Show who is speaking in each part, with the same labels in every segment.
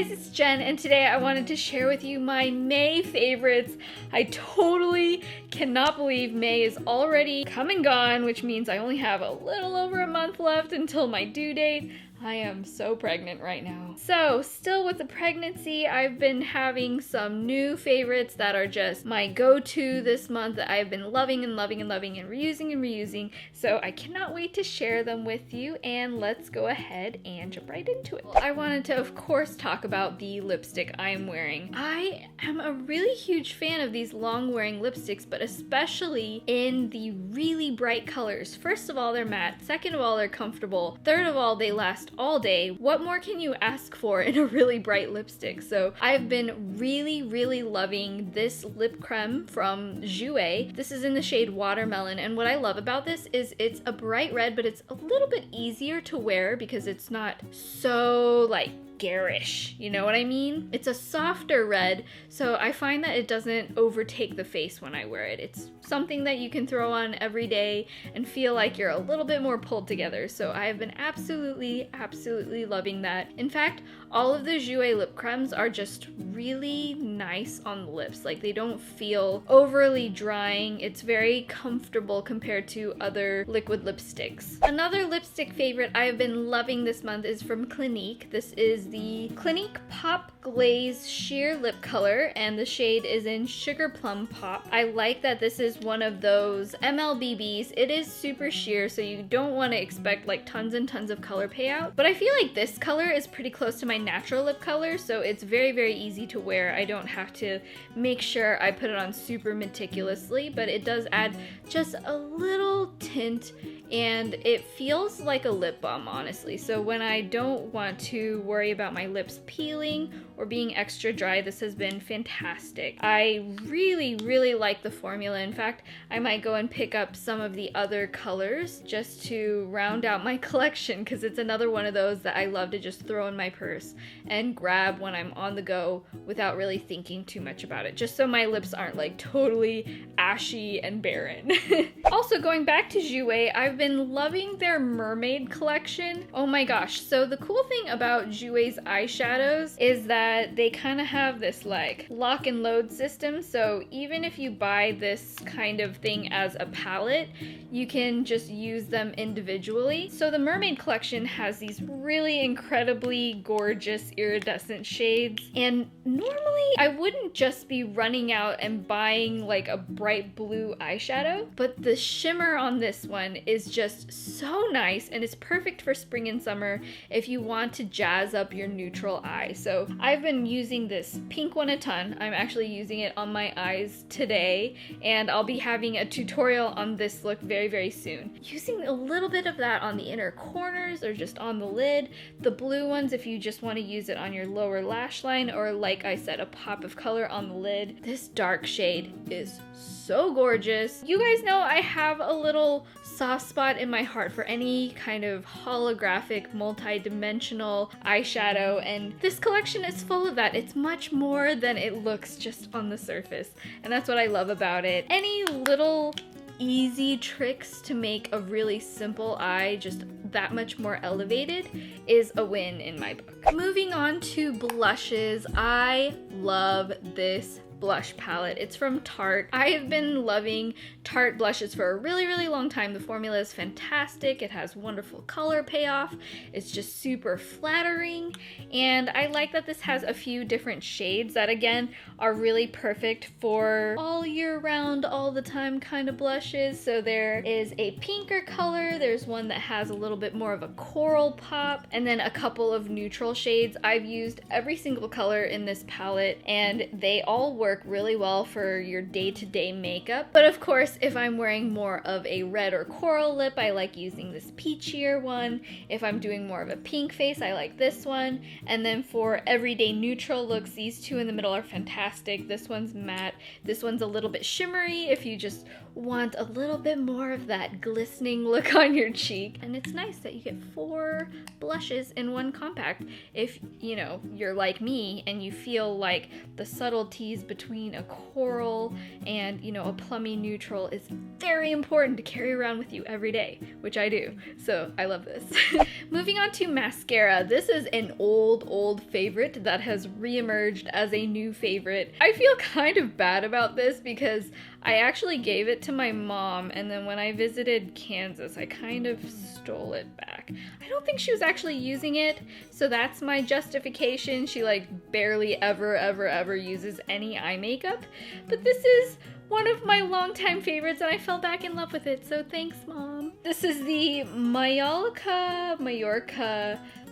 Speaker 1: guys, it's Jen, and today I wanted to share with you my May favorites. I totally cannot believe May is already come and gone, which means I only have a little over a month left until my due date. I am so pregnant right now. So, still with the pregnancy, I've been having some new favorites that are just my go-to this month that I've been loving and loving and loving and reusing. So I cannot wait to share them with you, and let's go ahead and jump right into it. I wanted to, of course, talk about the lipstick I am wearing. I am a really huge fan of these long-wearing lipsticks, but especially in the really bright colors. First of all, they're matte. Second of all, they're comfortable. Third of all, they last all day. What more can you ask for in a really bright lipstick? So I've been really loving this lip creme from Jouer. This is in the shade Watermelon, and what I love about this is it's a bright red, but it's a little bit easier to wear because it's not so like garish, you know what I mean? It's a softer red, so I find that it doesn't overtake the face when I wear it. It's something that you can throw on every day and feel like you're a little bit more pulled together, so I have been absolutely loving that. In fact, all of the Jouer lip cremes are just really nice on the lips. Like, they don't feel overly drying. It's very comfortable compared to other liquid lipsticks. Another lipstick favorite I have been loving this month is from Clinique. This is the Clinique Pop Glaze Sheer Lip Color, and the shade is in Sugar Plum Pop. I like that this is one of those MLBBs. It is super sheer, so you don't want to expect like tons and tons of color payout, but I feel like this color is pretty close to my natural lip color, so it's very easy to wear. I don't have to make sure I put it on super meticulously, but it does add just a little tint, and it feels like a lip balm, honestly. So when I don't want to worry about my lips peeling or being extra dry, this has been fantastic. I really like the formula. In fact, I might go and pick up some of the other colors just to round out my collection, because it's another one of those that I love to just throw in my purse and grab when I'm on the go without really thinking too much about it, just so my lips aren't like totally ashy and barren. Also, going back to Jouer, I've been loving their Mermaid collection. Oh my gosh, so the cool thing about Jouer's eyeshadows is that they kind of have this like lock and load system, so even if you buy this kind of thing as a palette, you can just use them individually. So the Mermaid collection has these really incredibly gorgeous iridescent shades, and normally I wouldn't just be running out and buying like a bright blue eyeshadow, but the shimmer on this one is just so nice, and it's perfect for spring and summer if you want to jazz up your neutral eye. So I've been using this pink one a ton. I'm actually using it on my eyes today, and I'll be having a tutorial on this look very soon. Using a little bit of that on the inner corners or just on the lid. The blue ones if you just want to use it on your lower lash line, or like I said, a pop of color on the lid. This dark shade is so gorgeous. You guys know I have a little soft spot in my heart for any kind of holographic, multi-dimensional eyeshadow, and this collection is full of that. It's much more than it looks just on the surface, and that's what I love about it. Any little easy tricks to make a really simple eye just that much more elevated is a win in my book. Moving on to blushes, I love this blush palette. It's from Tarte. I have been loving Tarte blushes for a really long time. The formula is fantastic. It has wonderful color payoff. It's just super flattering, and I like that this has a few different shades that again are really perfect for all year round, all the time kind of blushes. So there is a pinker color, there's one that has a little bit more of a coral pop, and then a couple of neutral shades. I've used every single color in this palette, and they all work really well for your day-to-day makeup. But of course, if I'm wearing more of a red or coral lip, I like using this peachier one. If I'm doing more of a pink face, I like this one. And then for everyday neutral looks, these two in the middle are fantastic. This one's matte. This one's a little bit shimmery if you just want a little bit more of that glistening look on your cheek. And it's nice that you get 4 blushes in one compact if, you know, you're like me and you feel like the subtleties between between a coral and, you know, a plummy neutral is very important to carry around with you every day, which I do. So I love this. Moving on to mascara. This is an old favorite that has reemerged as a new favorite. I feel kind of bad about this because I actually gave it to my mom, and then when I visited Kansas, I kind of stole it back. I don't think she was actually using it, so that's my justification. She like barely ever uses any eye makeup, but this is one of my longtime favorites and I fell back in love with it, so thanks, Mom. This is the Majorca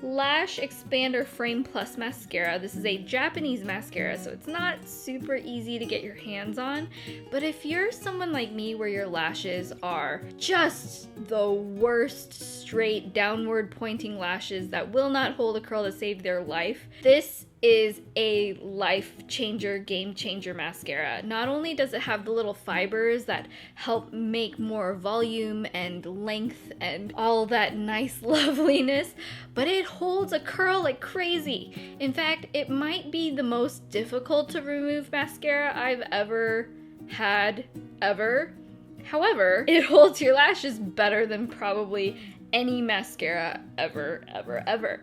Speaker 1: Lash Expander Frame Plus Mascara. This is a Japanese mascara, so it's not super easy to get your hands on, but if you're someone like me where your lashes are just the worst straight downward pointing lashes that will not hold a curl to save their life, this is a life changer, game changer mascara. Not only does it have the little fibers that help make more volume and length and all that nice loveliness, but it holds a curl like crazy. In fact, it might be the most difficult to remove mascara I've ever had, ever. However, it holds your lashes better than probably any mascara ever.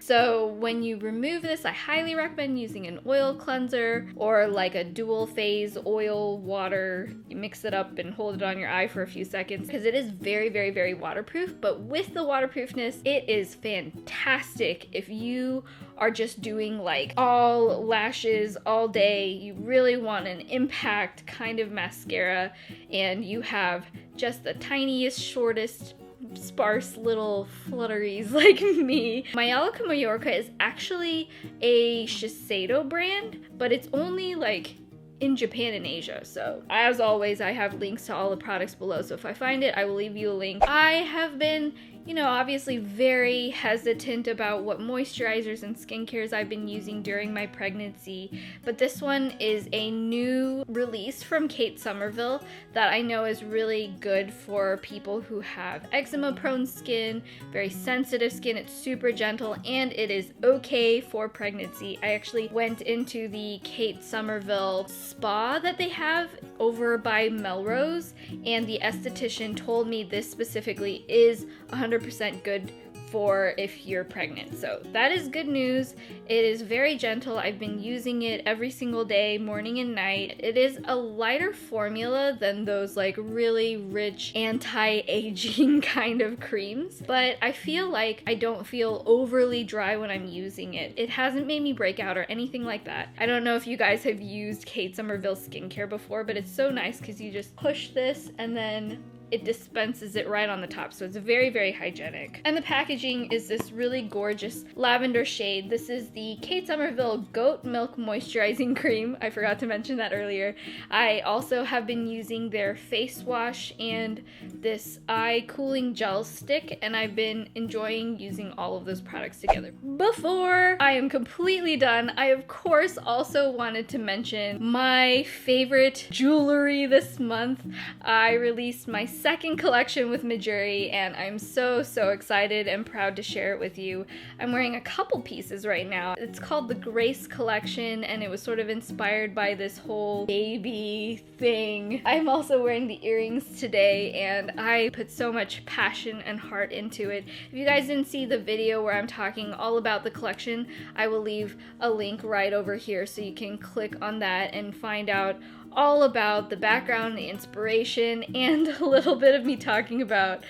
Speaker 1: So when you remove this, I highly recommend using an oil cleanser or like a dual phase oil water. You mix it up and hold it on your eye for a few seconds because it is very waterproof, but with the waterproofness, it is fantastic if you are just doing like all lashes all day. You really want an impact kind of mascara and you have just the tiniest, shortest, sparse little flutteries like me. Majolica is actually a Shiseido brand, but it's only like in Japan and Asia. So as always, I have links to all the products below, so if I find it, I will leave you a link. I have been, you know, obviously very hesitant about what moisturizers and skincares I've been using during my pregnancy, but this one is a new release from Kate Somerville that I know is really good for people who have eczema prone skin, very sensitive skin. It's super gentle and it is okay for pregnancy. I actually went into the Kate Somerville spa that they have over by Melrose, and the esthetician told me this specifically is 100% good for if you're pregnant. So that is good news. It is very gentle. I've been using it every single day, morning and night. It is a lighter formula than those like really rich anti-aging kind of creams, but I feel like I don't feel overly dry when I'm using it. It hasn't made me break out or anything like that. I don't know if you guys have used Kate Somerville skincare before, but it's so nice because you just push this and then it dispenses it right on the top, so it's very hygienic. And the packaging is this really gorgeous lavender shade. This is the Kate Somerville Goat Milk Moisturizing Cream. I forgot to mention that earlier. I also have been using their face wash and this eye cooling gel stick, and I've been enjoying using all of those products together. Before I am completely done, I of course also wanted to mention my favorite jewelry this month. I released my second collection with MEJURI, and I'm so excited and proud to share it with you. I'm wearing a couple pieces right now. It's called the Grace collection, and it was sort of inspired by this whole baby thing. I'm also wearing the earrings today, and I put so much passion and heart into it. If you guys didn't see the video where I'm talking all about the collection, I will leave a link right over here so you can click on that and find out all about the background, the inspiration, and a little bit of me talking about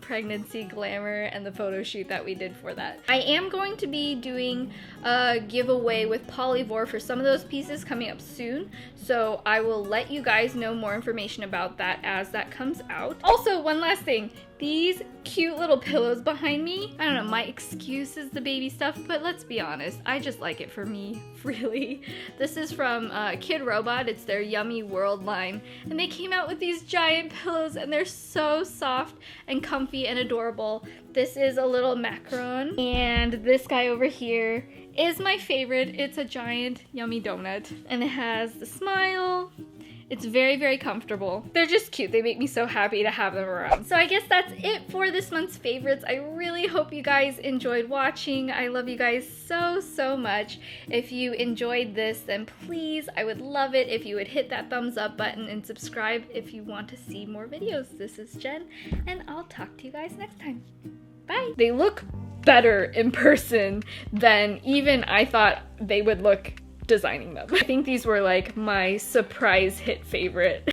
Speaker 1: pregnancy glamour and the photo shoot that we did for that. I am going to be doing a giveaway with Polyvore for some of those pieces coming up soon, so I will let you guys know more information about that as that comes out. Also, one last thing. These cute little pillows behind me, I don't know, my excuse is the baby stuff, but let's be honest, I just like it for me, really. This is from KIDROBOT, it's their Yummy World line, and they came out with these giant pillows, and they're so soft and comfy and adorable. This is a little Macaroon, and this guy over here is my favorite. It's a giant yummy donut, and it has the smile, It's very, very comfortable. They're just cute. They make me so happy to have them around. So I guess that's it for this month's favorites. I really hope you guys enjoyed watching. I love you guys so, so much. If you enjoyed this, then please, I would love it if you would hit that thumbs up button and subscribe if you want to see more videos. This is Jen, and I'll talk to you guys next time. Bye. They look better in person than even I thought they would look designing them. I think these were like my surprise hit favorite.